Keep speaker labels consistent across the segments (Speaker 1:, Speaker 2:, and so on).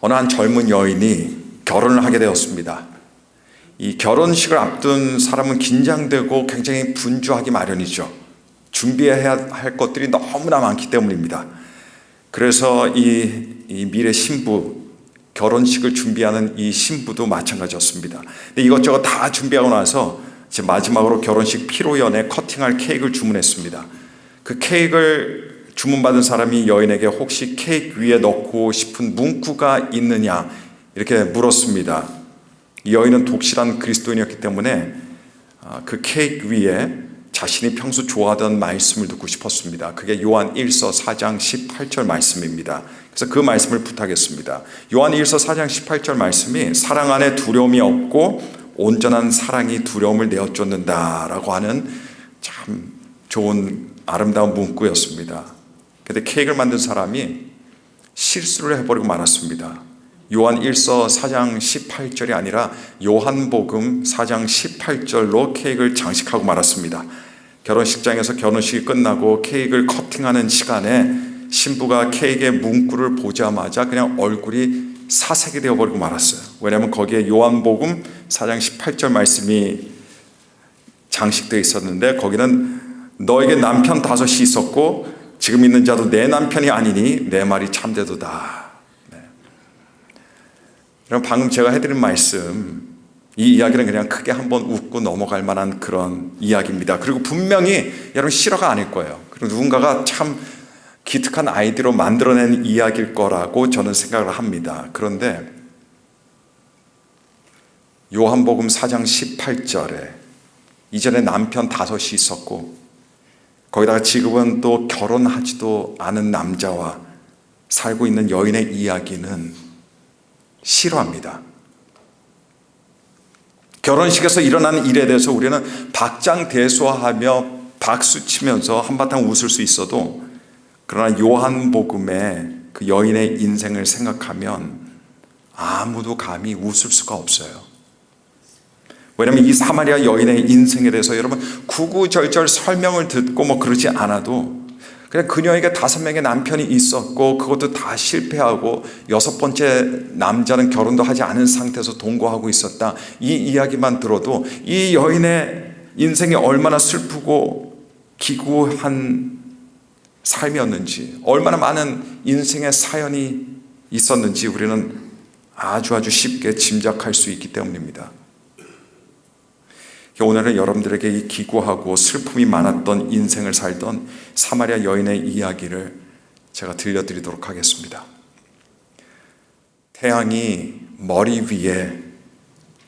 Speaker 1: 어느 한 젊은 여인이 결혼을 하게 되었습니다. 이 결혼식을 앞둔 사람은 긴장되고 굉장히 분주하기 마련이죠. 준비해야 할 것들이 너무나 많기 때문입니다. 그래서 이 미래 신부, 결혼식을 준비하는 이 신부도 마찬가지였습니다. 근데 이것저것 다 준비하고 나서 이제 마지막으로 결혼식 피로연에 커팅할 케이크를 주문했습니다. 그 케이크를 주문받은 사람이 여인에게 혹시 케이크 위에 넣고 싶은 문구가 있느냐 이렇게 물었습니다. 이 여인은 독실한 그리스도인이었기 때문에 그 케이크 위에 자신이 평소 좋아하던 말씀을 듣고 싶었습니다. 그게 요한 1서 4장 18절 말씀입니다. 그래서 그 말씀을 부탁했습니다. 요한 1서 4장 18절 말씀이 사랑 안에 두려움이 없고 온전한 사랑이 두려움을 내어쫓는다라고 하는 참 좋은 아름다운 문구였습니다. 근데 케이크를 만든 사람이 실수를 해버리고 말았습니다. 요한 1서 4장 18절이 아니라 요한복음 4장 18절로 케이크를 장식하고 말았습니다. 결혼식장에서 결혼식이 끝나고 케이크를 커팅하는 시간에 신부가 케이크의 문구를 보자마자 그냥 얼굴이 사색이 되어버리고 말았어요. 왜냐하면 거기에 요한복음 4장 18절 말씀이 장식되어 있었는데 거기는 너에게 남편 5이 있었고 지금 있는 자도 내 남편이 아니니 내 말이 참되도다. 그럼 방금 제가 해드린 말씀, 이 이야기는 그냥 크게 한번 웃고 넘어갈 만한 그런 이야기입니다. 그리고 분명히 여러분 실화가 아닐 거예요. 그리고 누군가가 참 기특한 아이디어로 만들어낸 이야기일 거라고 저는 생각을 합니다. 그런데 요한복음 4장 18절에 이전에 남편 5이 있었고 거기다가 지금은 또 결혼하지도 않은 남자와 살고 있는 여인의 이야기는 실화입니다. 결혼식에서 일어나는 일에 대해서 우리는 박장대소하며 박수치면서 한바탕 웃을 수 있어도 그러나 요한복음의 그 여인의 인생을 생각하면 아무도 감히 웃을 수가 없어요. 왜냐하면 이 사마리아 여인의 인생에 대해서 여러분 구구절절 설명을 듣고 뭐 그러지 않아도 그냥 그녀에게 5명의 남편이 있었고 그것도 다 실패하고 6번째 남자는 결혼도 하지 않은 상태에서 동거하고 있었다. 이 이야기만 들어도 이 여인의 인생이 얼마나 슬프고 기구한 삶이었는지, 얼마나 많은 인생의 사연이 있었는지 우리는 아주 쉽게 짐작할 수 있기 때문입니다. 오늘은 여러분들에게 이 기구하고 슬픔이 많았던 인생을 살던 사마리아 여인의 이야기를 제가 들려드리도록 하겠습니다. 태양이 머리 위에,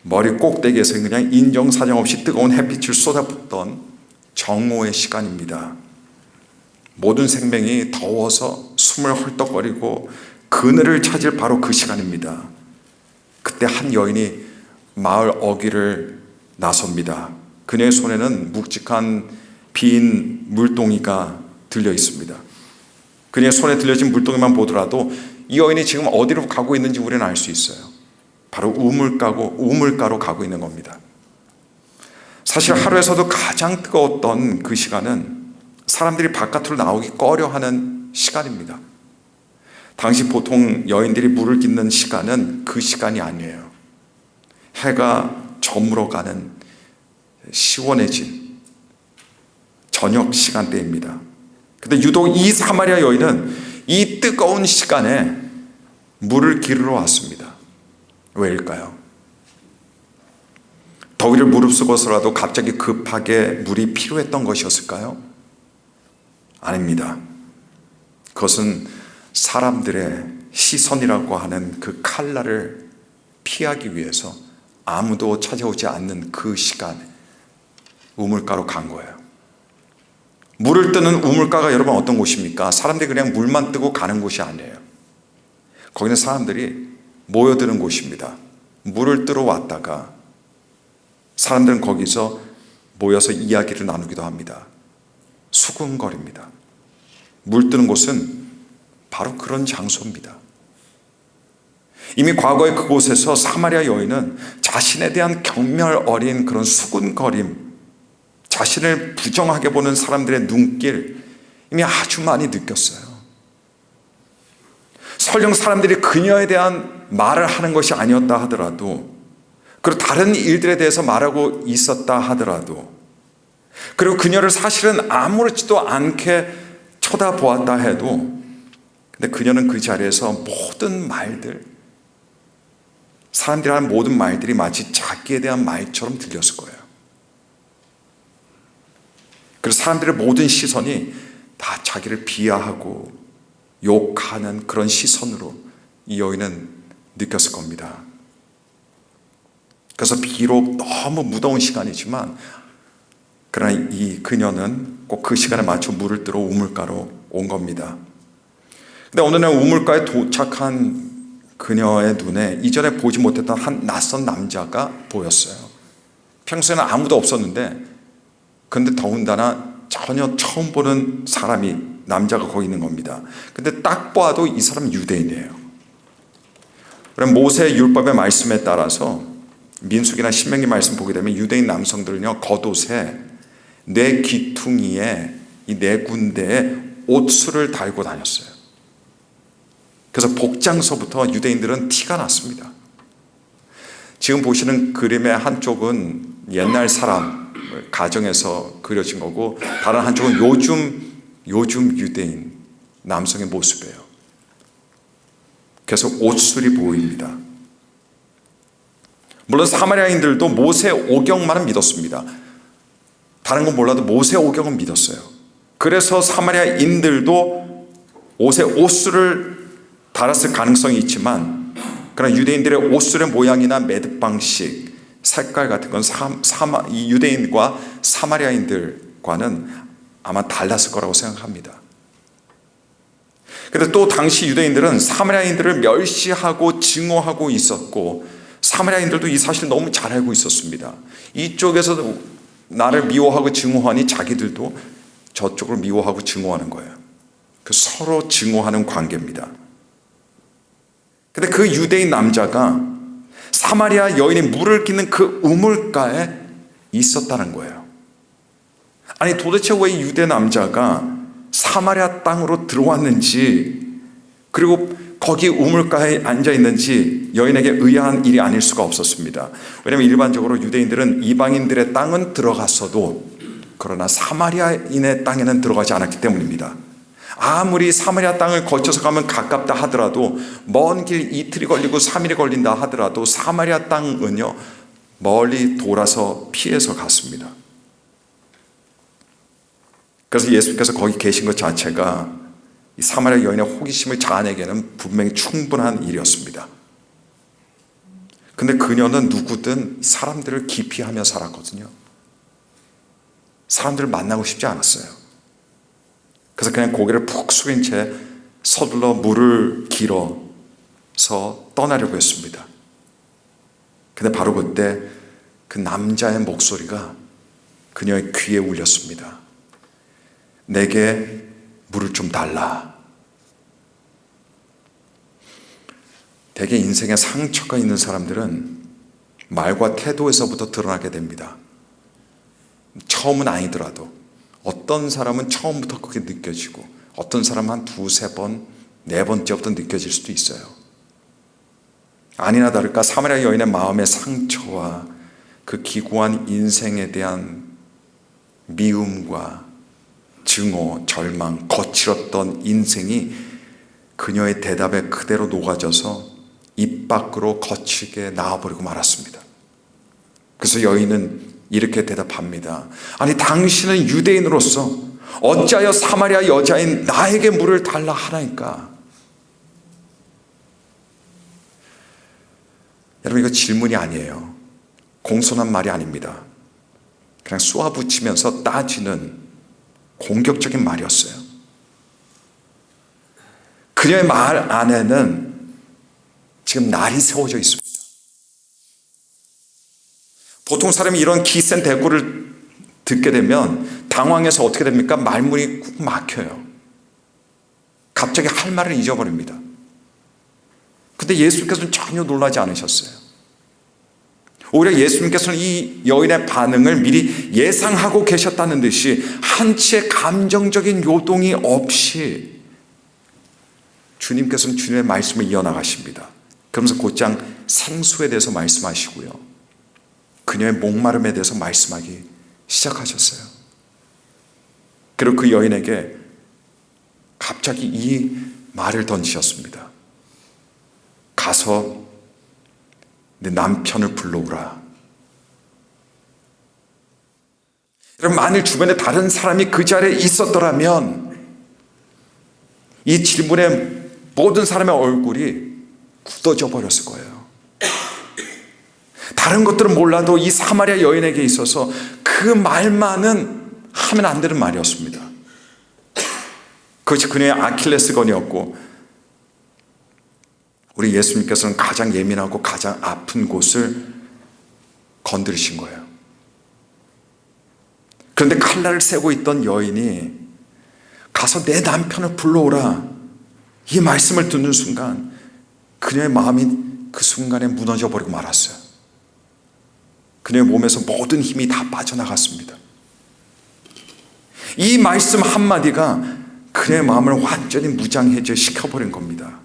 Speaker 1: 머리 꼭대기에서 그냥 인정사정 없이 뜨거운 햇빛을 쏟아붓던 정오의 시간입니다. 모든 생명이 더워서 숨을 헐떡거리고 그늘을 찾을 바로 그 시간입니다. 그때 한 여인이 마을 어귀를 나섭니다. 그녀의 손에는 묵직한 빈 물동이가 들려 있습니다. 그녀의 손에 들려진 물동이만 보더라도 이 여인이 지금 어디로 가고 있는지 우리는 알 수 있어요. 바로 우물가로 가고 있는 겁니다. 사실 하루에서도 가장 뜨거웠던 그 시간은 사람들이 바깥으로 나오기 꺼려하는 시간입니다. 당시 보통 여인들이 물을 깃는 시간은 그 시간이 아니에요. 해가 저물어가는 시원해진 저녁 시간대입니다. 근데 유독 이 사마리아 여인은 이 뜨거운 시간에 물을 기르러 왔습니다. 왜일까요? 더위를 무릅쓰고서라도 갑자기 급하게 물이 필요했던 것이었을까요? 아닙니다. 그것은 사람들의 시선이라고 하는 그 칼날을 피하기 위해서 아무도 찾아오지 않는 그 시간에 우물가로 간 거예요. 물을 뜨는 우물가가 여러분 어떤 곳입니까? 사람들이 그냥 물만 뜨고 가는 곳이 아니에요. 거기는 사람들이 모여드는 곳입니다. 물을 뜨러 왔다가 사람들은 거기서 모여서 이야기를 나누기도 합니다. 수군거립니다. 물 뜨는 곳은 바로 그런 장소입니다. 이미 과거에 그곳에서 사마리아 여인은 자신에 대한 경멸 어린 그런 수군거림, 자신을 부정하게 보는 사람들의 눈길 이미 아주 많이 느꼈어요. 설령 사람들이 그녀에 대한 말을 하는 것이 아니었다 하더라도, 그리고 다른 일들에 대해서 말하고 있었다 하더라도, 그리고 그녀를 사실은 아무렇지도 않게 쳐다보았다 해도, 근데 그녀는 그 자리에서 모든 말들, 사람들이 하는 모든 말들이 마치 자기에 대한 말처럼 들렸을 거예요. 그래서 사람들의 모든 시선이 다 자기를 비하하고 욕하는 그런 시선으로 이 여인은 느꼈을 겁니다. 그래서 비록 너무 무더운 시간이지만, 그러나 이 그녀는 꼭 그 시간에 맞춰 물을 뜨러 우물가로 온 겁니다. 근데 어느 날 우물가에 도착한 그녀의 눈에 이전에 보지 못했던 한 낯선 남자가 보였어요. 평소에는 아무도 없었는데, 근데 더군다나 전혀 처음 보는 사람이, 남자가 거기 있는 겁니다. 근데 딱 봐도 이 사람은 유대인이에요. 그럼 모세 율법의 말씀에 따라서 민수기나 신명기 말씀 보게 되면 유대인 남성들은요, 겉옷에 네 귀퉁이에 이 네 군데에 옷수를 달고 다녔어요. 그래서 복장서부터 유대인들은 티가 났습니다. 지금 보시는 그림의 한쪽은 옛날 사람 가정에서 그려진 거고, 다른 한쪽은 요즘 유대인 남성의 모습이에요. 그래서 옷술이 보입니다. 물론 사마리아인들도 모세 오경만은 믿었습니다. 다른 건 몰라도 모세 오경은 믿었어요. 그래서 사마리아인들도 옷에 옷술을 달았을 가능성이 있지만, 그러나 유대인들의 옷술의 모양이나 매듭 방식, 색깔 같은 건 이 유대인과 사마리아인들과는 아마 달랐을 거라고 생각합니다. 그런데 또 당시 유대인들은 사마리아인들을 멸시하고 증오하고 있었고, 사마리아인들도 이 사실을 너무 잘 알고 있었습니다. 이쪽에서 나를 미워하고 증오하니 자기들도 저쪽을 미워하고 증오하는 거예요. 그 서로 증오하는 관계입니다. 근데 그 유대인 남자가 사마리아 여인이 물을 끼는 그 우물가에 있었다는 거예요. 아니, 도대체 왜 이 유대 남자가 사마리아 땅으로 들어왔는지, 그리고 거기 우물가에 앉아 있는지 여인에게 의아한 일이 아닐 수가 없었습니다. 왜냐하면 일반적으로 유대인들은 이방인들의 땅은 들어갔어도, 그러나 사마리아인의 땅에는 들어가지 않았기 때문입니다. 아무리 사마리아 땅을 거쳐서 가면 가깝다 하더라도, 먼 길 이틀이 걸리고 3일이 걸린다 하더라도 사마리아 땅은요, 멀리 돌아서 피해서 갔습니다. 그래서 예수님께서 거기 계신 것 자체가 이 사마리아 여인의 호기심을 자아내기에는 분명히 충분한 일이었습니다. 근데 그녀는 누구든 사람들을 기피하며 살았거든요. 사람들을 만나고 싶지 않았어요. 그래서 그냥 고개를 푹 숙인 채 서둘러 물을 길어서 떠나려고 했습니다. 근데 바로 그때 그 남자의 목소리가 그녀의 귀에 울렸습니다. 내게 물을 좀 달라. 대개 인생에 상처가 있는 사람들은 말과 태도에서부터 드러나게 됩니다. 처음은 아니더라도 어떤 사람은 처음부터 그게 느껴지고, 어떤 사람은 한 두세 번, 네 번째부터 느껴질 수도 있어요. 아니나 다를까 사마리아 여인의 마음의 상처와 그 기구한 인생에 대한 미움과 증오, 절망, 거칠었던 인생이 그녀의 대답에 그대로 녹아져서 입 밖으로 거칠게 나와버리고 말았습니다. 그래서 여인은 이렇게 대답합니다. 아니, 당신은 유대인으로서 어찌하여 사마리아 여자인 나에게 물을 달라 하나이까? 여러분, 이거 질문이 아니에요. 공손한 말이 아닙니다. 그냥 쏘아붙이면서 따지는 공격적인 말이었어요. 그녀의 말 안에는 지금 날이 세워져 있습니다. 보통 사람이 이런 기센 대꾸를 듣게 되면 당황해서 어떻게 됩니까? 말문이 꾹 막혀요. 갑자기 할 말을 잊어버립니다. 근데 예수님께서는 전혀 놀라지 않으셨어요. 오히려 예수님께서는 이 여인의 반응을 미리 예상하고 계셨다는 듯이 한치의 감정적인 요동이 없이 주님께서는 주님의 말씀을 이어나가십니다. 그러면서 곧장 생수에 대해서 말씀하시고요, 그녀의 목마름에 대해서 말씀하기 시작하셨어요. 그리고 그 여인에게 갑자기 이 말을 던지셨습니다. 가서 내 남편을 불러오라. 여러분, 만일 주변에 다른 사람이 그 자리에 있었더라면 이 질문에 모든 사람의 얼굴이 굳어져 버렸을 거예요. 다른 것들은 몰라도 이 사마리아 여인에게 있어서 그 말만은 하면 안 되는 말이었습니다. 그것이 그녀의 아킬레스건이었고, 우리 예수님께서는 가장 예민하고 가장 아픈 곳을 건드리신 거예요. 그런데 칼날을 세고 있던 여인이 가서 내 남편을 불러오라, 이 말씀을 듣는 순간 그녀의 마음이 그 순간에 무너져 버리고 말았어요. 그녀의 몸에서 모든 힘이 다 빠져나갔습니다. 이 말씀 한마디가 그녀의 마음을 완전히 무장해제 시켜버린 겁니다.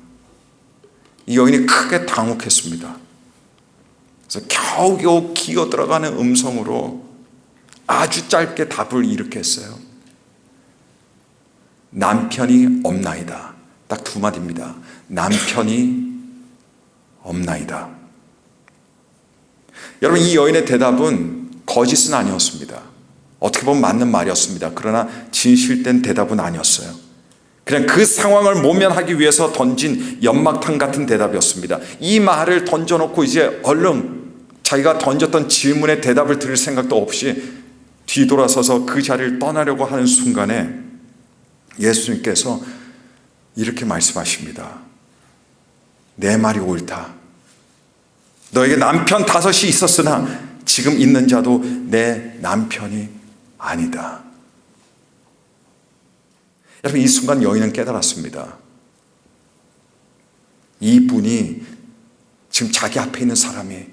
Speaker 1: 이 여인이 크게 당혹했습니다. 그래서 겨우겨우 기어 들어가는 음성으로 아주 짧게 답을 이렇게 했어요. 남편이 없나이다. 딱 두 마디입니다. 남편이 없나이다. 여러분, 이 여인의 대답은 거짓은 아니었습니다. 어떻게 보면 맞는 말이었습니다. 그러나 진실된 대답은 아니었어요. 그냥 그 상황을 모면하기 위해서 던진 연막탄 같은 대답이었습니다. 이 말을 던져놓고 이제 얼른 자기가 던졌던 질문에 대답을 들을 생각도 없이 뒤돌아서서 그 자리를 떠나려고 하는 순간에 예수님께서 이렇게 말씀하십니다. 내 말이 옳다. 너에게 남편 5이 있었으나 지금 있는 자도 내 남편이 아니다. 여러분, 이 순간 여인은 깨달았습니다. 이분이 지금 자기 앞에 있는 사람이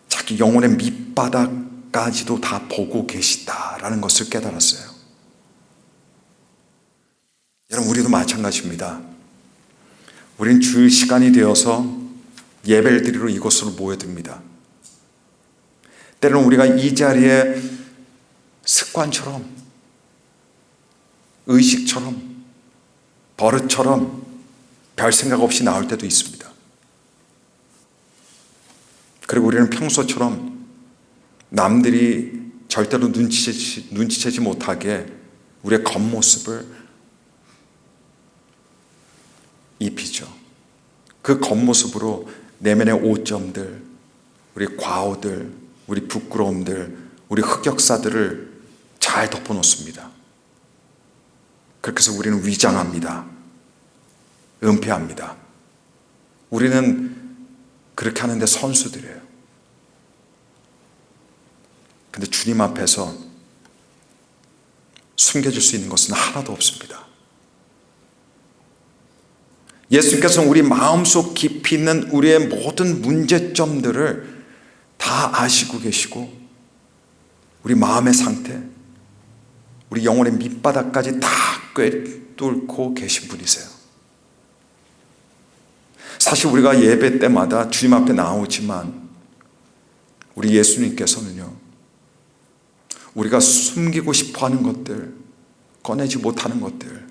Speaker 1: 자기 영혼의 밑바닥까지도 다 보고 계시다라는 것을 깨달았어요. 여러분, 우리도 마찬가지입니다. 우린 주일 시간이 되어서 예배를 드리러 이곳으로 모여듭니다. 때로는 우리가 이 자리에 습관처럼, 의식처럼, 버릇처럼 별 생각 없이 나올 때도 있습니다. 그리고 우리는 평소처럼 남들이 절대로 눈치채지 못하게 우리의 겉모습을 입히죠. 그 겉모습으로 내면의 오점들, 우리 과오들, 우리 부끄러움들, 우리 흑역사들을 잘 덮어놓습니다. 그렇게 해서 우리는 위장합니다. 은폐합니다. 우리는 그렇게 하는데 선수들이에요. 근데 주님 앞에서 숨겨질 수 있는 것은 하나도 없습니다. 예수님께서는 우리 마음속 깊이 있는 우리의 모든 문제점들을 다 아시고 계시고, 우리 마음의 상태, 우리 영혼의 밑바닥까지 다 꿰뚫고 계신 분이세요. 사실 우리가 예배 때마다 주님 앞에 나오지만 우리 예수님께서는요, 우리가 숨기고 싶어하는 것들, 꺼내지 못하는 것들,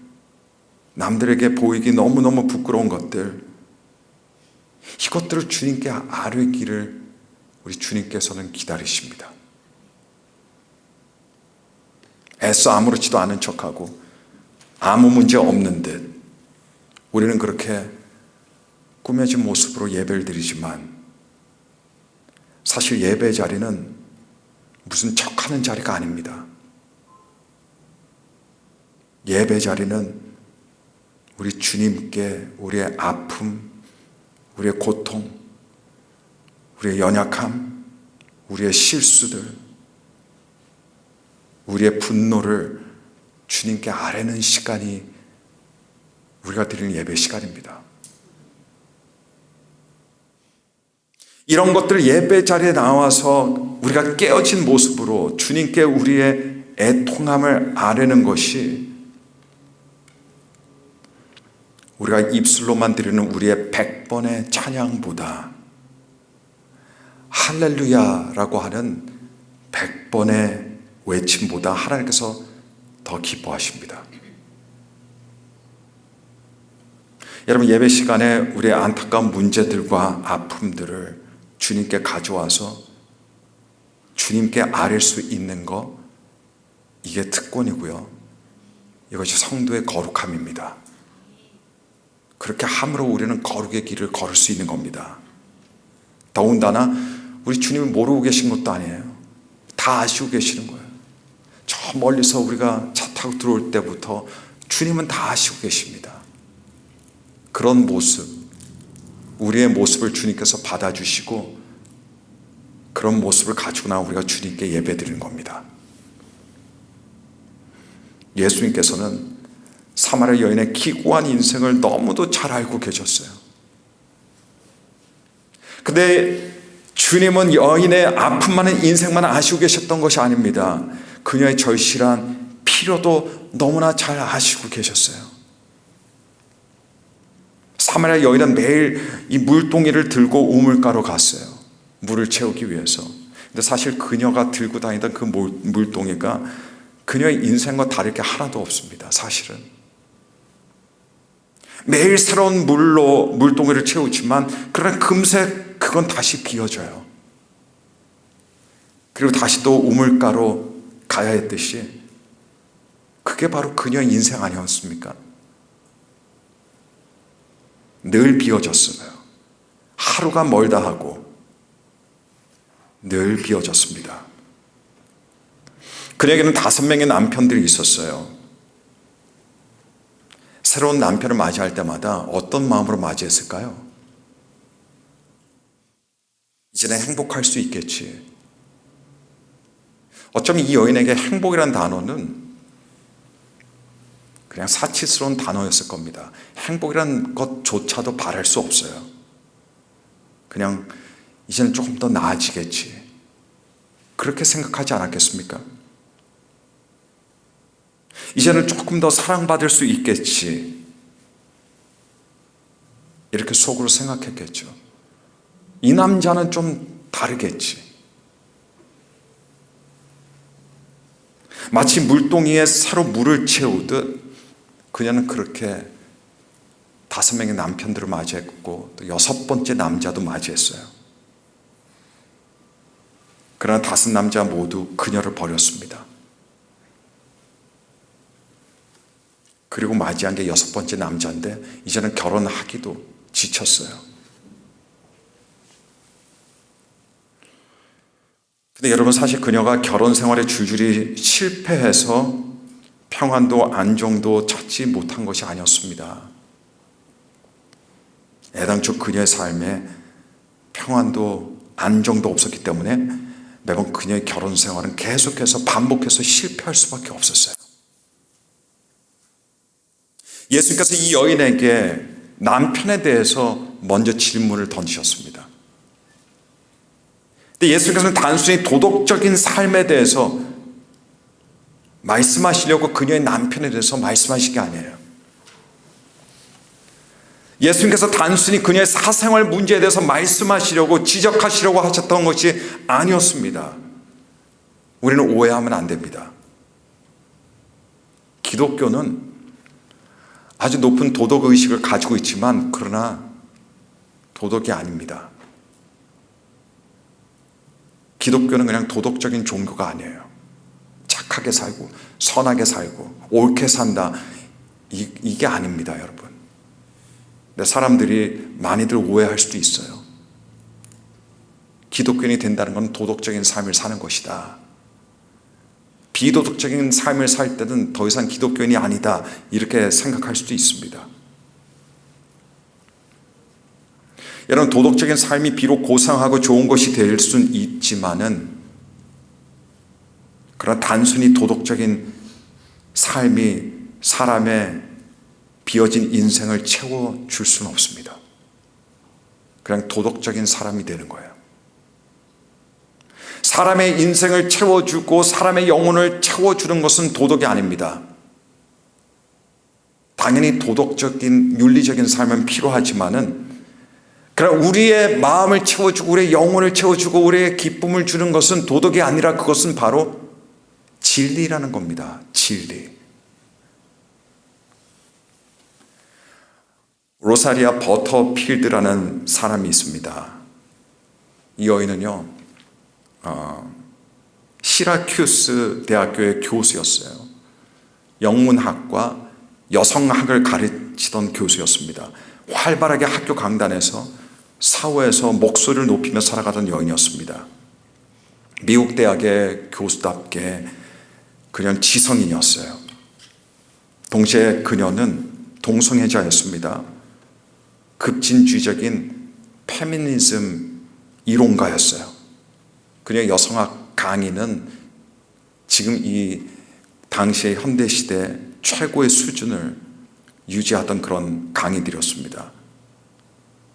Speaker 1: 남들에게 보이기 너무너무 부끄러운 것들, 이것들을 주님께 아뢰기를 우리 주님께서는 기다리십니다. 애써 아무렇지도 않은 척하고 아무 문제 없는 듯 우리는 그렇게 꾸며진 모습으로 예배를 드리지만, 사실 예배 자리는 무슨 척하는 자리가 아닙니다. 예배 자리는 우리 주님께 우리의 아픔, 우리의 고통, 우리의 연약함, 우리의 실수들, 우리의 분노를 주님께 아뢰는 시간이 우리가 드리는 예배 시간입니다. 이런 것들 예배 자리에 나와서 우리가 깨어진 모습으로 주님께 우리의 애통함을 아뢰는 것이 우리가 입술로만 드리는 우리의 100번의 찬양보다 할렐루야라고 하는 100번의 외침보다 하나님께서 더 기뻐하십니다. 여러분, 예배 시간에 우리의 안타까운 문제들과 아픔들을 주님께 가져와서 주님께 아뢰 수 있는 거, 이게 특권이고요. 이것이 성도의 거룩함입니다. 그렇게 함으로 우리는 거룩의 길을 걸을 수 있는 겁니다. 더군다나 우리 주님을 모르고 계신 것도 아니에요. 다 아시고 계시는 거예요. 저 멀리서 우리가 차 타고 들어올 때부터 주님은 다 아시고 계십니다. 그런 모습, 우리의 모습을 주님께서 받아주시고 그런 모습을 가지고 나와 우리가 주님께 예배드리는 겁니다. 예수님께서는 사마리아 여인의 기구한 인생을 너무도 잘 알고 계셨어요. 근데 주님은 여인의 아픔 많은 인생만 아시고 계셨던 것이 아닙니다. 그녀의 절실한 필요도 너무나 잘 아시고 계셨어요. 사마리아 여인은 매일 이 물동이를 들고 우물가로 갔어요. 물을 채우기 위해서. 근데 사실 그녀가 들고 다니던 그 물동이가 그녀의 인생과 다를 게 하나도 없습니다. 사실은. 매일 새로운 물로 물동이를 채우지만 그러나 금세 그건 다시 비어져요. 그리고 다시 또 우물가로 가야 했듯이 그게 바로 그녀의 인생 아니었습니까? 늘 비어졌어요. 하루가 멀다 하고 늘 비어졌습니다. 그녀에게는 5명의 남편들이 있었어요. 새로운 남편을 맞이할 때마다 어떤 마음으로 맞이했을까요? 이제는 행복할 수 있겠지. 어쩌면 이 여인에게 행복이라는 단어는 그냥 사치스러운 단어였을 겁니다. 행복이라는 것조차도 바랄 수 없어요. 그냥 이제는 조금 더 나아지겠지. 그렇게 생각하지 않았겠습니까? 이제는 조금 더 사랑받을 수 있겠지. 이렇게 속으로 생각했겠죠. 이 남자는 좀 다르겠지. 마치 물동이에 새로 물을 채우듯 그녀는 그렇게 5명의 남편들을 맞이했고 또 6번째 남자도 맞이했어요. 그러나 5 남자 모두 그녀를 버렸습니다. 그리고 맞이한 게 6번째 남자인데 이제는 결혼하기도 지쳤어요. 근데 여러분, 사실 그녀가 결혼 생활에 줄줄이 실패해서 평안도 안정도 찾지 못한 것이 아니었습니다. 애당초 그녀의 삶에 평안도 안정도 없었기 때문에 매번 그녀의 결혼 생활은 계속해서 반복해서 실패할 수밖에 없었어요. 예수님께서 이 여인에게 남편에 대해서 먼저 질문을 던지셨습니다. 근데 예수님께서는 단순히 도덕적인 삶에 대해서 말씀하시려고 그녀의 남편에 대해서 말씀하신 게 아니에요. 예수님께서 단순히 그녀의 사생활 문제에 대해서 말씀하시려고 지적하시려고 하셨던 것이 아니었습니다. 우리는 오해하면 안 됩니다. 기독교는 아주 높은 도덕의식을 가지고 있지만 그러나 도덕이 아닙니다. 기독교는 그냥 도덕적인 종교가 아니에요. 착하게 살고 선하게 살고 옳게 산다, 이게 아닙니다, 여러분. 근데 사람들이 많이들 오해할 수도 있어요. 기독교인이 된다는 건 도덕적인 삶을 사는 것이다. 비도덕적인 삶을 살 때는 더 이상 기독교인이 아니다, 이렇게 생각할 수도 있습니다. 여러분, 도덕적인 삶이 비록 고상하고 좋은 것이 될 수는 있지만은 그러나 단순히 도덕적인 삶이 사람의 비어진 인생을 채워줄 수는 없습니다. 그냥 도덕적인 사람이 되는 거예요. 사람의 인생을 채워주고 사람의 영혼을 채워주는 것은 도덕이 아닙니다. 당연히 도덕적인 윤리적인 삶은 필요하지만은 그러나 우리의 마음을 채워주고 우리의 영혼을 채워주고 우리의 기쁨을 주는 것은 도덕이 아니라 그것은 바로 진리라는 겁니다. 진리. 로사리아 버터필드라는 사람이 있습니다. 이 여인은요, 시라큐스 대학교의 교수였어요. 영문학과 여성학을 가르치던 교수였습니다. 활발하게 학교 강단에서 사회에서 목소리를 높이며 살아가던 여인이었습니다. 미국 대학의 교수답게 그녀는 지성인이었어요. 동시에 그녀는 동성애자였습니다. 급진주의적인 페미니즘 이론가였어요. 그녀의 여성학 강의는 지금 이 당시의 현대시대 최고의 수준을 유지하던 그런 강의들이었습니다.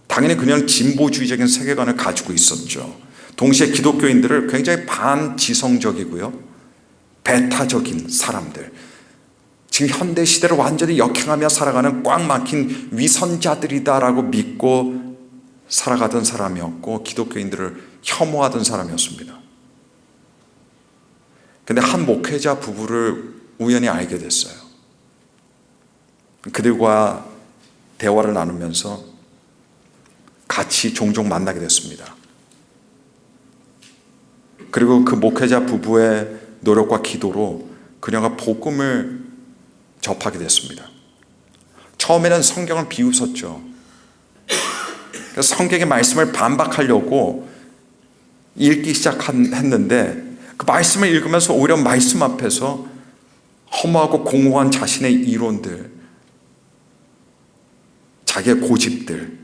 Speaker 1: 당연히 그녀는 진보주의적인 세계관을 가지고 있었죠. 동시에 기독교인들을 굉장히 반지성적이고요, 배타적인 사람들, 지금 현대시대를 완전히 역행하며 살아가는 꽉 막힌 위선자들이다라고 믿고 살아가던 사람이었고 기독교인들을 혐오하던 사람이었습니다. 그런데 한 목회자 부부를 우연히 알게 됐어요. 그들과 대화를 나누면서 같이 종종 만나게 됐습니다. 그리고 그 목회자 부부의 노력과 기도로 그녀가 복음을 접하게 됐습니다. 처음에는 성경을 비웃었죠. 그래서 성경의 말씀을 반박하려고 읽기 시작했는데 그 말씀을 읽으면서 오히려 말씀 앞에서 허무하고 공허한 자신의 이론들, 자기의 고집들,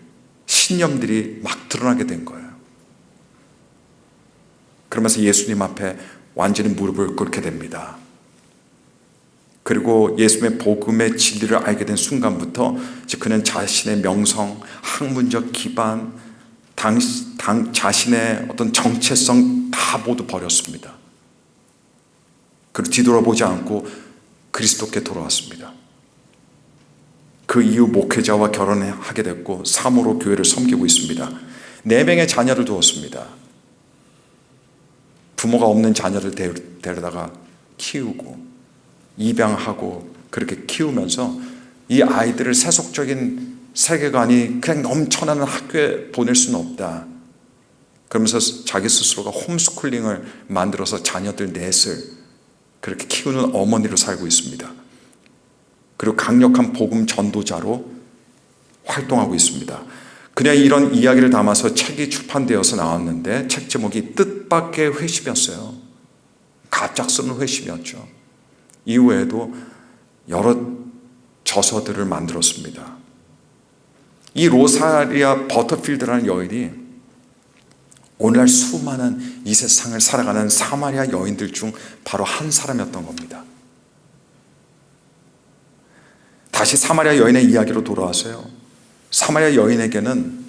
Speaker 1: 신념들이 막 드러나게 된 거예요. 그러면서 예수님 앞에 완전히 무릎을 꿇게 됩니다. 그리고 예수님의 복음의 진리를 알게 된 순간부터 그는 자신의 명성, 학문적 기반, 자신의 어떤 정체성 다 모두 버렸습니다. 그리고 뒤돌아보지 않고 그리스도께 돌아왔습니다. 그 이후 목회자와 결혼하게 됐고 사모로 교회를 섬기고 있습니다. 4명의 자녀를 두었습니다. 부모가 없는 자녀를 데려다가 키우고 입양하고 그렇게 키우면서 이 아이들을 세속적인 세계관이 그냥 넘쳐나는 학교에 보낼 수는 없다. 그러면서 자기 스스로가 홈스쿨링을 만들어서 자녀들 넷을 그렇게 키우는 어머니로 살고 있습니다. 그리고 강력한 복음 전도자로 활동하고 있습니다. 그냥 이런 이야기를 담아서 책이 출판되어서 나왔는데 책 제목이 뜻밖의 회심이었어요. 갑작스러운 회심이었죠. 이후에도 여러 저서들을 만들었습니다. 이 로사리아 버터필드라는 여인이 오늘날 수많은 이 세상을 살아가는 사마리아 여인들 중 바로 한 사람이었던 겁니다. 다시 사마리아 여인의 이야기로 돌아와서요. 사마리아 여인에게는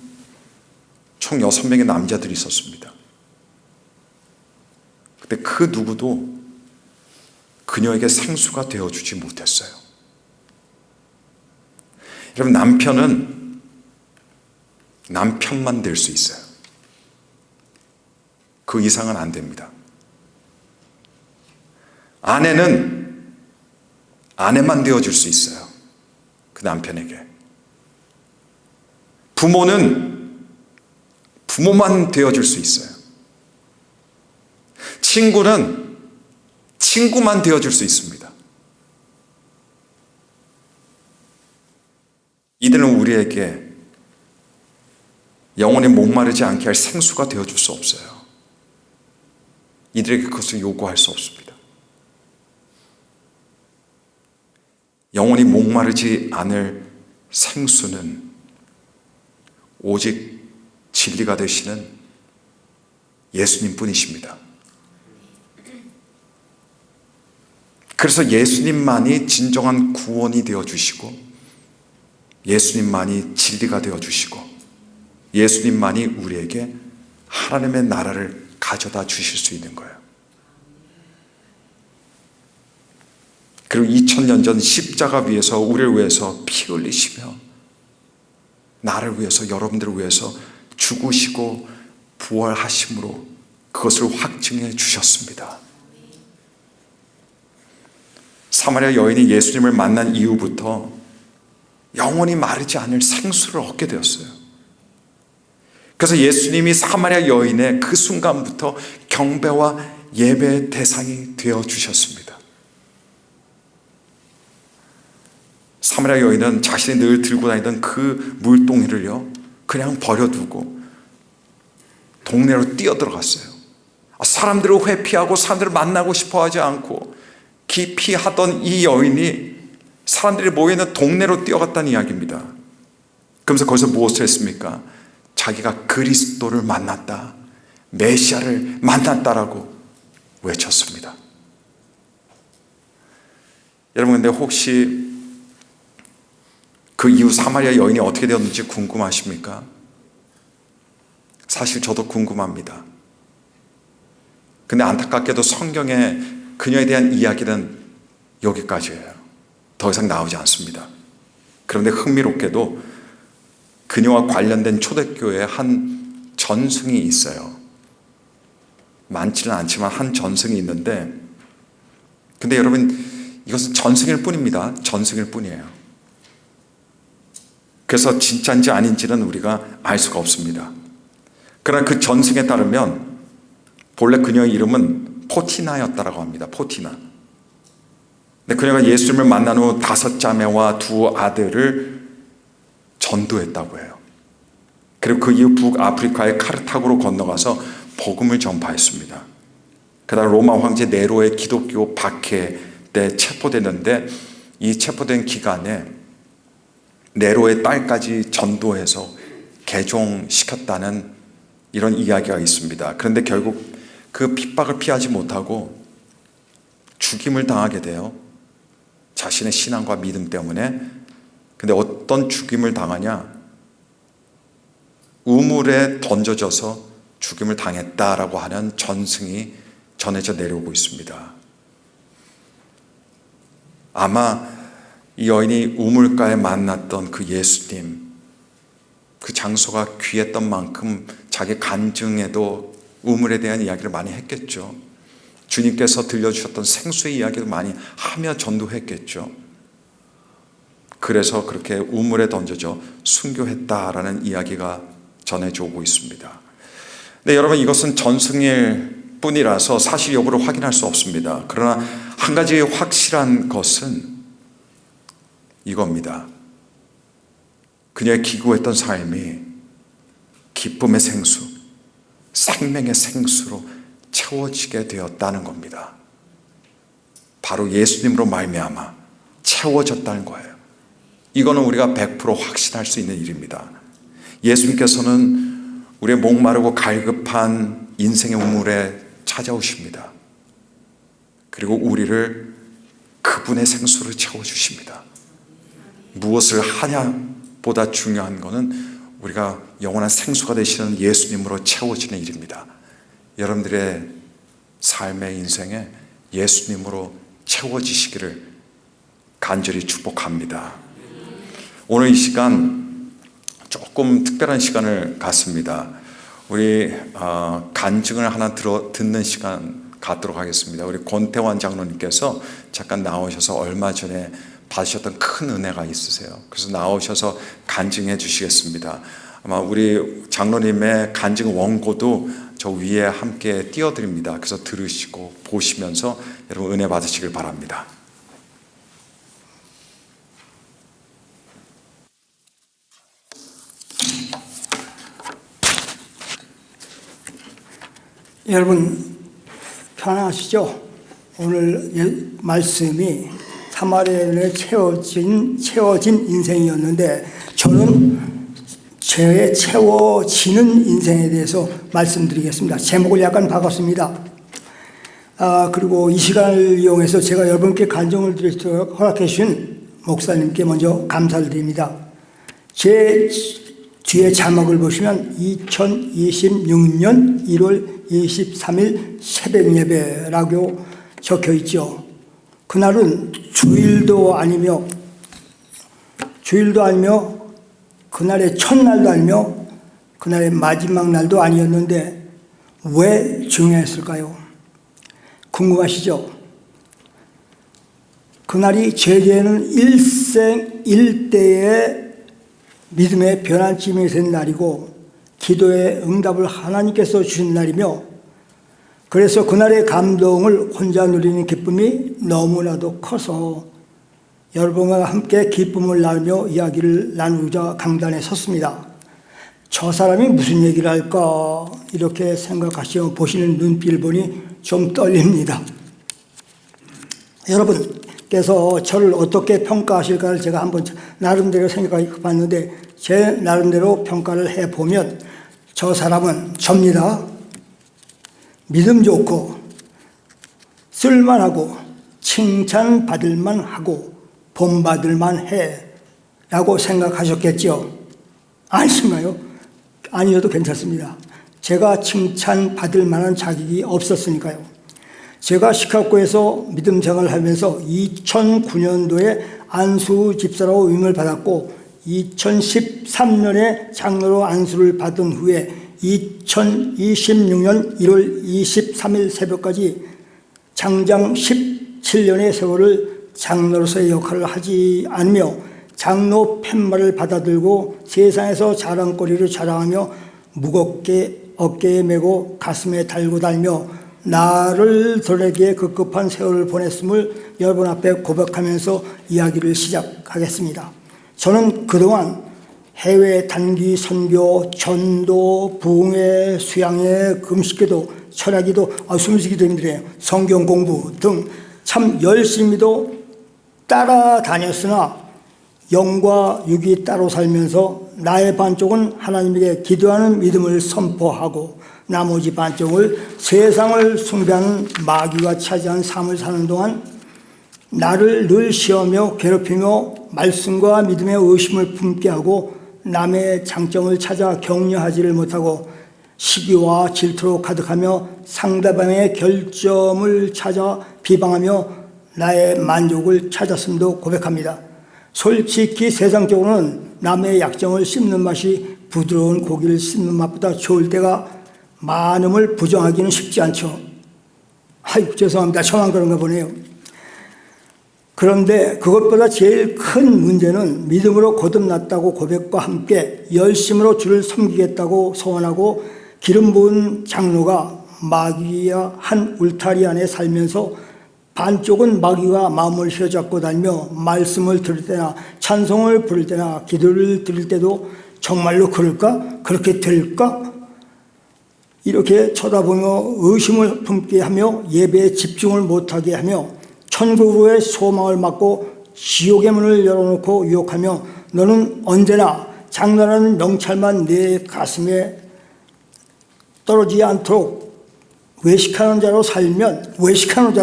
Speaker 1: 총 6명의 남자들이 있었습니다. 근데 그 누구도 그녀에게 생수가 되어주지 못했어요. 여러분, 남편은 남편만 될 수 있어요. 그 이상은 안 됩니다. 아내는 아내만 되어줄 수 있어요. 그 남편에게. 부모는 부모만 되어줄 수 있어요. 친구는 친구만 되어줄 수 있습니다. 이들은 우리에게 영원히 목마르지 않게 할 생수가 되어줄 수 없어요. 이들에게 그것을 요구할 수 없습니다. 영원히 목마르지 않을 생수는 오직 진리가 되시는 예수님 뿐이십니다. 그래서 예수님만이 진정한 구원이 되어주시고 예수님만이 진리가 되어주시고 예수님만이 우리에게 하나님의 나라를 가져다 주실 수 있는 거예요. 그리고 2000년 전 십자가 위에서 우리를 위해서 피 흘리시며 나를 위해서, 여러분들을 위해서 죽으시고 부활하심으로 그것을 확증해 주셨습니다. 사마리아 여인이 예수님을 만난 이후부터 영원히 마르지 않을 생수를 얻게 되었어요. 그래서 예수님이 사마리아 여인의 그 순간부터 경배와 예배의 대상이 되어 주셨습니다. 사마리아 여인은 자신이 늘 들고 다니던 그 물동이를요 그냥 버려두고 동네로 뛰어들어갔어요. 사람들을 회피하고 사람들을 만나고 싶어 하지 않고 깊이 하던 이 여인이 사람들이 모여있는 동네로 뛰어갔다는 이야기입니다. 그러면서 거기서 무엇을 했습니까? 자기가 그리스도를 만났다, 메시아를 만났다라고 외쳤습니다. 여러분, 근데 혹시 그 이후 사마리아 여인이 어떻게 되었는지 궁금하십니까? 사실 저도 궁금합니다. 근데 안타깝게도 성경에 그녀에 대한 이야기는 여기까지예요. 더 이상 나오지 않습니다. 그런데 흥미롭게도 그녀와 관련된 초대교회에 한 전승이 있어요. 많지는 않지만 한 전승이 있는데, 근데 여러분, 이것은 전승일 뿐입니다. 전승일 뿐이에요. 그래서 진짜인지 아닌지는 우리가 알 수가 없습니다. 그러나 그 전승에 따르면 본래 그녀의 이름은 포티나였다라고 합니다. 포티나. 근데 그녀가 예수님을 만난 후 5 자매와 2 아들을 전도했다고 해요. 그리고 그 이후 북아프리카의 카르타고로 건너가서 복음을 전파했습니다. 그다음 로마 황제 네로의 기독교 박해 때 체포됐는데, 이 체포된 기간에 네로의 딸까지 전도해서 개종시켰다는 이런 이야기가 있습니다. 그런데 결국 그 핍박을 피하지 못하고 죽임을 당하게 돼요. 자신의 신앙과 믿음 때문에. 근데 어떤 죽임을 당하냐? 우물에 던져져서 죽임을 당했다라고 하는 전승이 전해져 내려오고 있습니다. 아마 이 여인이 우물가에 만났던 그 예수님, 그 장소가 귀했던 만큼 자기 간증에도 우물에 대한 이야기를 많이 했겠죠. 주님께서 들려주셨던 생수의 이야기도 많이 하며 전도했겠죠. 그래서 그렇게 우물에 던져져 순교했다라는 이야기가 전해져 오고 있습니다. 근데 여러분, 이것은 전승일 뿐이라서 사실 여부를 확인할 수 없습니다. 그러나 한 가지 확실한 것은 이겁니다. 그녀의 기구했던 삶이 기쁨의 생수, 생명의 생수로 채워지게 되었다는 겁니다. 바로 예수님으로 말미암아 채워졌다는 거예요. 이거는 우리가 100% 확신할 수 있는 일입니다. 예수님께서는 우리의 목마르고 갈급한 인생의 우물에 찾아오십니다. 그리고 우리를 그분의 생수로 채워주십니다. 무엇을 하냐보다 중요한 것은 우리가 영원한 생수가 되시는 예수님으로 채워지는 일입니다. 여러분들의 삶의 인생에 예수님으로 채워지시기를 간절히 축복합니다. 오늘 이 시간 조금 특별한 시간을 갖습니다. 우리 간증을 하나 듣는 시간 갖도록 하겠습니다. 우리 권태환 장로님께서 잠깐 나오셔서 얼마 전에 받으셨던 큰 은혜가 있으세요. 그래서 나오셔서 간증해 주시겠습니다. 아마 우리 장로님의 간증 원고도 저 위에 함께 띄워드립니다. 그래서 들으시고 보시면서 여러분 은혜 받으시길 바랍니다.
Speaker 2: 여러분 편안하시죠? 오늘 말씀이 사마리아인에 채워진 인생이었는데, 저는 제 채워지는 인생에 대해서 말씀드리겠습니다. 제목을 약간 바꿨습니다. 그리고 이 시간을 이용해서 제가 여러분께 간증을 드리도록 허락해 주신 목사님께 먼저 감사를 드립니다. 제 뒤에 자막을 보시면 2026년 1월 23일 새벽 예배라고 적혀 있죠. 그날은 주일도 아니며 그날의 첫날도 아니며 그날의 마지막 날도 아니었는데 왜 중요했을까요? 궁금하시죠? 그날이 제게는 일생일대의 믿음의 변환점이 된 날이고 기도의 응답을 하나님께서 주신 날이며 그래서 그날의 감동을 혼자 누리는 기쁨이 너무나도 커서 여러분과 함께 기쁨을 나누며 이야기를 나누자 강단에 섰습니다. 저 사람이 무슨 얘기를 할까 이렇게 생각하시며 보시는 눈빛을 보니 좀 떨립니다. 여러분께서 저를 어떻게 평가하실까를 제가 한번 나름대로 생각해 봤는데 제 나름대로 평가를 해보면 저 사람은 접니다. 믿음 좋고 쓸만하고 칭찬받을만 하고 본받을만 해 라고 생각하셨겠죠? 아니신가요? 아니어도 괜찮습니다. 제가 칭찬받을 만한 자격이 없었으니까요. 제가 시카고에서 믿음 생활을 하면서 2009년도에 안수 집사라고 위임을 받았고 2013년에 장로로 안수를 받은 후에 2026년 1월 23일 새벽까지 장장 17년의 세월을 장로로서의 역할을 하지 않으며 장로 팻말을 받아들고 세상에서 자랑거리를 자랑하며 무겁게 어깨에 메고 가슴에 달고 다니며 나를 드러내기에 급급한 세월을 보냈음을 여러분 앞에 고백하면서 이야기를 시작하겠습니다. 저는 그동안 해외 단기 선교, 전도, 부흥회, 수양회, 금식기도, 철야기도, 숨쉬기도 힘들어요. 성경 공부 등 참 열심히도 따라다녔으나 영과 육이 따로 살면서 나의 반쪽은 하나님에게 기도하는 믿음을 선포하고 나머지 반쪽을 세상을 숭배하는 마귀가 차지한 삶을 사는 동안 나를 늘 시험하며 괴롭히며 말씀과 믿음의 의심을 품게 하고 남의 장점을 찾아 격려하지를 못하고 시기와 질투로 가득하며 상대방의 결점을 찾아 비방하며 나의 만족을 찾았음도 고백합니다. 솔직히 세상적으로는 남의 약점을 씹는 맛이 부드러운 고기를 씹는 맛보다 좋을 때가 많음을 부정하기는 쉽지 않죠. 아이고 죄송합니다. 저만 그런가 보네요. 그런데 그것보다 제일 큰 문제는 믿음으로 거듭났다고 고백과 함께 열심으로 주를 섬기겠다고 소원하고 기름 부은 장로가 마귀와 한 울타리 안에 살면서 반쪽은 마귀가 마음을 휘어잡고 다니며 말씀을 들을 때나 찬송을 부를 때나 기도를 드릴 때도 정말로 그럴까? 그렇게 될까? 이렇게 쳐다보며 의심을 품게 하며 예배에 집중을 못하게 하며 천국의 소망을 막고 지옥의 문을 열어놓고 유혹하며 너는 언제나 장난하는 명찰만 내 가슴에 떨어지지 않도록 외식하는 자로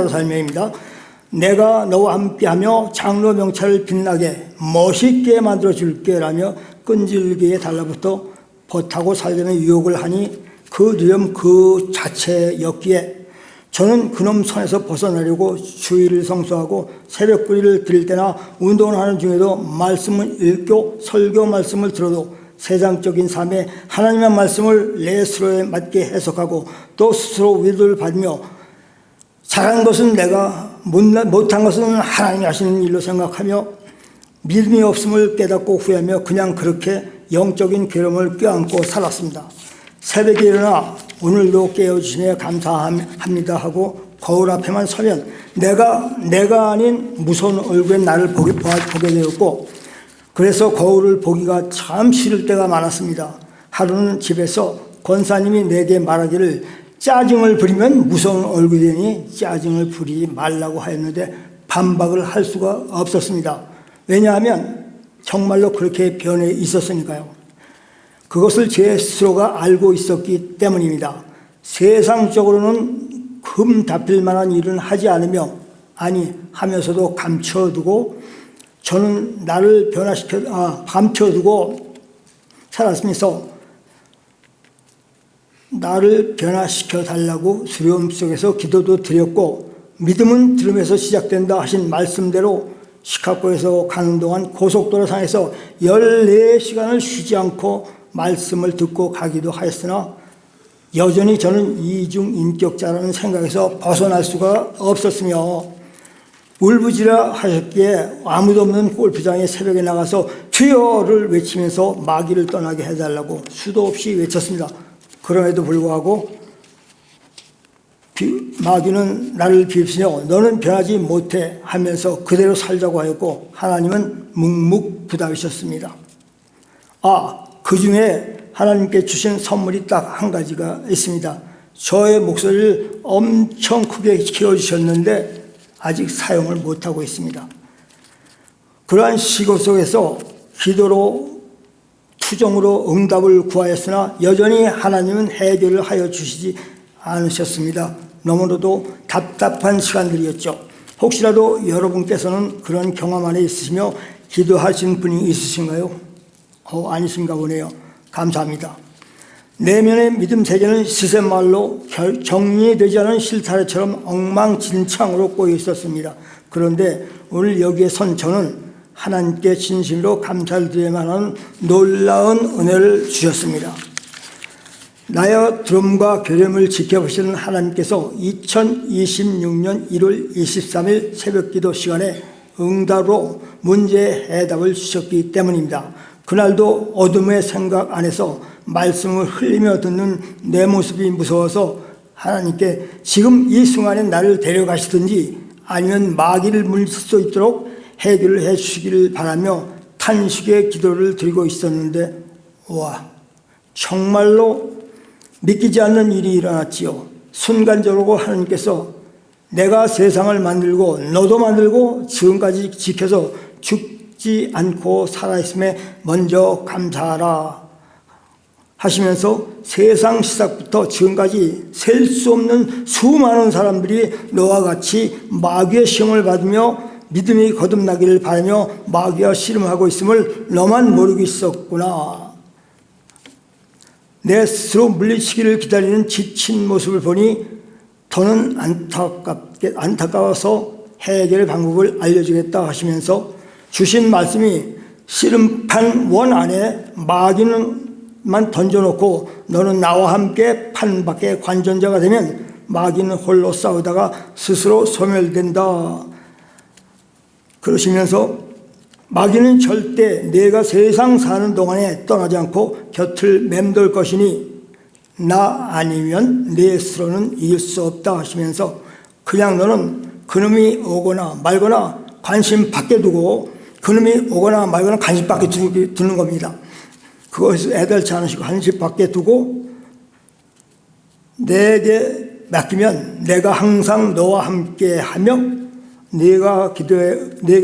Speaker 2: 살면입니다. 내가 너와 함께하며 장로 명찰을 빛나게 멋있게 만들어줄게 라며 끈질기게 달라붙어 버타고 살려는 유혹을 하니 그 두려움 그 자체였기에 저는 그놈 손에서 벗어나려고 주일을 성수하고 새벽 부리를 드릴 때나 운동을 하는 중에도 말씀을 읽고 설교 말씀을 들어도 세상적인 삶에 하나님의 말씀을 내 스스로에 맞게 해석하고 또 스스로 위로를 받으며 잘한 것은 내가 못한 것은 하나님이 하시는 일로 생각하며 믿음이 없음을 깨닫고 후회하며 그냥 그렇게 영적인 괴로움을 껴안고 살았습니다. 새벽에 일어나 오늘도 깨워주시며 감사합니다 하고 거울 앞에만 서면 내가 아닌 무서운 얼굴의 나를 보게 되었고 그래서 거울을 보기가 참 싫을 때가 많았습니다. 하루는 집에서 권사님이 내게 말하기를 짜증을 부리면 무서운 얼굴이니 짜증을 부리지 말라고 하였는데 반박을 할 수가 없었습니다. 왜냐하면 정말로 그렇게 변해 있었으니까요. 그것을 제 스스로가 알고 있었기 때문입니다. 세상적으로는 금 잡힐 만한 일은 하지 않으며 하면서도 감춰두고 저는 나를 감춰두고 살았으면서 나를 변화시켜 달라고 두려움 속에서 기도도 드렸고 믿음은 들음에서 시작된다 하신 말씀대로 시카고에서 가는 동안 고속도로 상에서 14시간을 쉬지 않고 말씀을 듣고 가기도 하였으나 여전히 저는 이중인격자라는 생각에서 벗어날 수가 없었으며 울부짖으라 하셨기에 아무도 없는 골프장에 새벽에 나가서 주여를 외치면서 마귀를 떠나게 해달라고 수도 없이 외쳤습니다. 그럼에도 불구하고 마귀는 나를 비웃으며 너는 변하지 못해 하면서 그대로 살자고 하였고 하나님은 묵묵부답이셨습니다. 그 중에 하나님께 주신 선물이 딱 한 가지가 있습니다. 저의 목소리를 엄청 크게 키워주셨는데 아직 사용을 못하고 있습니다. 그러한 시고 속에서 기도로 투정으로 응답을 구하였으나 여전히 하나님은 해결을 하여 주시지 않으셨습니다. 너무나도 답답한 시간들이었죠. 혹시라도 여러분께서는 그런 경험 안에 있으시며 기도하신 분이 있으신가요? 아니신가 보네요. 감사합니다. 내면의 믿음 세계는 시샘말로 정리되지 않은 실타래처럼 엉망진창으로 꼬여 있었습니다. 그런데 오늘 여기에 선 저는 하나님께 진심으로 감사를 드려야만 하는 놀라운 은혜를 주셨습니다. 나의 두려움과 괴lem을 지켜보시는 하나님께서 2026년 1월 23일 새벽기도 시간에 응답으로 문제의 해답을 주셨기 때문입니다. 그날도 어둠의 생각 안에서 말씀을 흘리며 듣는 내 모습이 무서워서 하나님께 지금 이 순간에 나를 데려가시든지 아니면 마귀를 물릴 수 있도록 해결을 해 주시기를 바라며 탄식의 기도를 드리고 있었는데 정말로 믿기지 않는 일이 일어났지요. 순간적으로 하나님께서 내가 세상을 만들고 너도 만들고 지금까지 지켜서 죽지 않고 살아있음에 먼저 감사하라 하시면서 세상 시작부터 지금까지 셀 수 없는 수많은 사람들이 너와 같이 마귀의 시험을 받으며 믿음이 거듭나기를 바라며 마귀와 씨름하고 있음을 너만 모르고 있었구나. 내 스스로 물리치기를 기다리는 지친 모습을 보니 더는 안타까워서 해결의 방법을 알려주겠다 하시면서 주신 말씀이 씨름판 원 안에 마귀는만 던져놓고 너는 나와 함께 판 밖의 관전자가 되면 마귀는 홀로 싸우다가 스스로 소멸된다. 그러시면서 마귀는 절대 내가 세상 사는 동안에 떠나지 않고 곁을 맴돌 것이니 나 아니면 내 스스로는 이길 수 없다 하시면서 그냥 너는 그놈이 오거나 말거나 관심 밖에 두고 그놈이 오거나 말거나 관심 밖에 두는 겁니다. 그것을 애달지 않으시고 관심 밖에 두고 내게 맡기면 내가 항상 너와 함께 하며 내가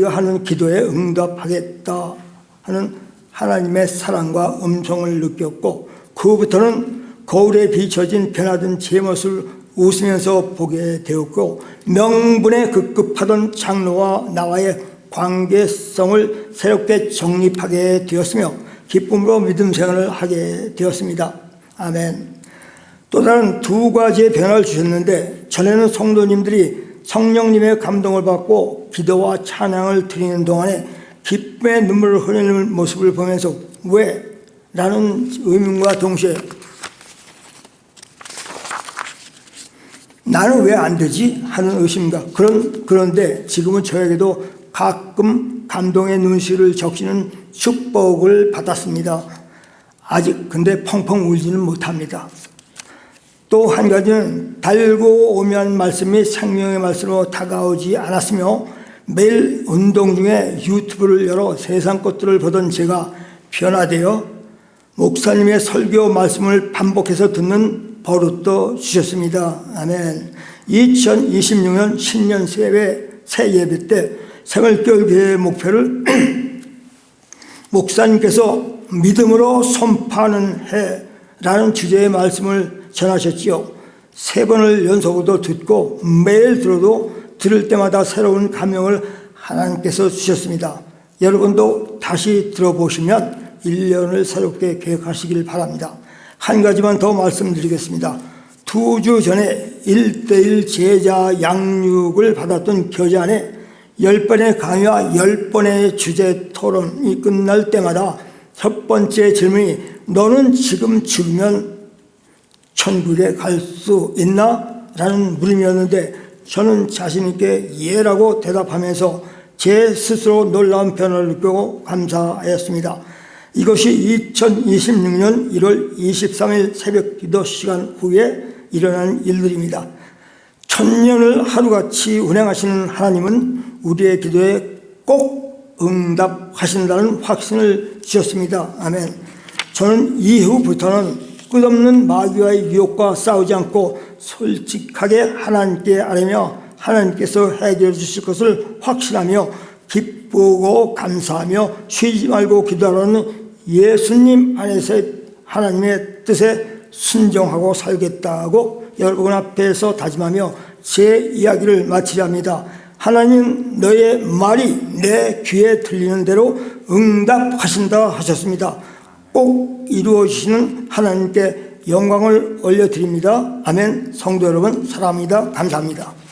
Speaker 2: 하는 기도에 응답하겠다 하는 하나님의 사랑과 음성을 느꼈고 그후부터는 거울에 비춰진 변화된 제 모습을 웃으면서 보게 되었고 명분에 급급하던 장로와 나와의 관계성을 새롭게 정립하게 되었으며 기쁨으로 믿음 생활을 하게 되었습니다. 아멘. 또 다른 두 가지의 변화를 주셨는데 전에는 성도님들이 성령님의 감동을 받고 기도와 찬양을 드리는 동안에 기쁨의 눈물을 흘리는 모습을 보면서 왜? 라는 의문과 동시에 나는 왜 안 되지? 하는 의심과 그런데 지금은 저에게도 가끔 감동의 눈시를 적시는 축복을 받았습니다. 아직 근데 펑펑 울지는 못합니다. 또 한 가지는 달고 오면 말씀이 생명의 말씀으로 다가오지 않았으며 매일 운동 중에 유튜브를 열어 세상 것들을 보던 제가 변화되어 목사님의 설교 말씀을 반복해서 듣는 버릇도 주셨습니다. 아멘. 2026년 신년 새 예배 때 생활교회 교회의 목표를 목사님께서 믿음으로 선포하는 해라는 주제의 말씀을 전하셨지요. 3번을 연속으로 듣고 매일 들을 때마다 새로운 감명을 하나님께서 주셨습니다. 여러분도 다시 들어보시면 1년을 새롭게 계획하시길 바랍니다. 한 가지만 더 말씀드리겠습니다. 2주 전에 1:1 제자 양육을 받았던 교재 안에 10번의 강의와 10번의 주제 토론이 끝날 때마다 첫 번째 질문이 너는 지금 죽으면 천국에 갈 수 있나? 라는 물음이었는데 저는 자신 있게 예라고 대답하면서 제 스스로 놀라운 변화를 느끼고 감사하였습니다. 이것이 2026년 1월 23일 새벽 기도 시간 후에 일어난 일들입니다. 천년을 하루같이 운행하시는 하나님은 우리의 기도에 꼭 응답하신다는 확신을 주셨습니다. 아멘. 저는 이후부터는 끝없는 마귀와의 유혹과 싸우지 않고 솔직하게 하나님께 아뢰며 하나님께서 해결해 주실 것을 확신하며 기쁘고 감사하며 쉬지 말고 기도하라는 예수님 안에서의 하나님의 뜻에 순종하고 살겠다고 여러분 앞에서 다짐하며 제 이야기를 마치려 합니다. 하나님 너의 말이 내 귀에 들리는 대로 응답하신다 하셨습니다. 꼭 이루어지시는 하나님께 영광을 올려드립니다. 아멘. 성도 여러분 사랑합니다. 감사합니다.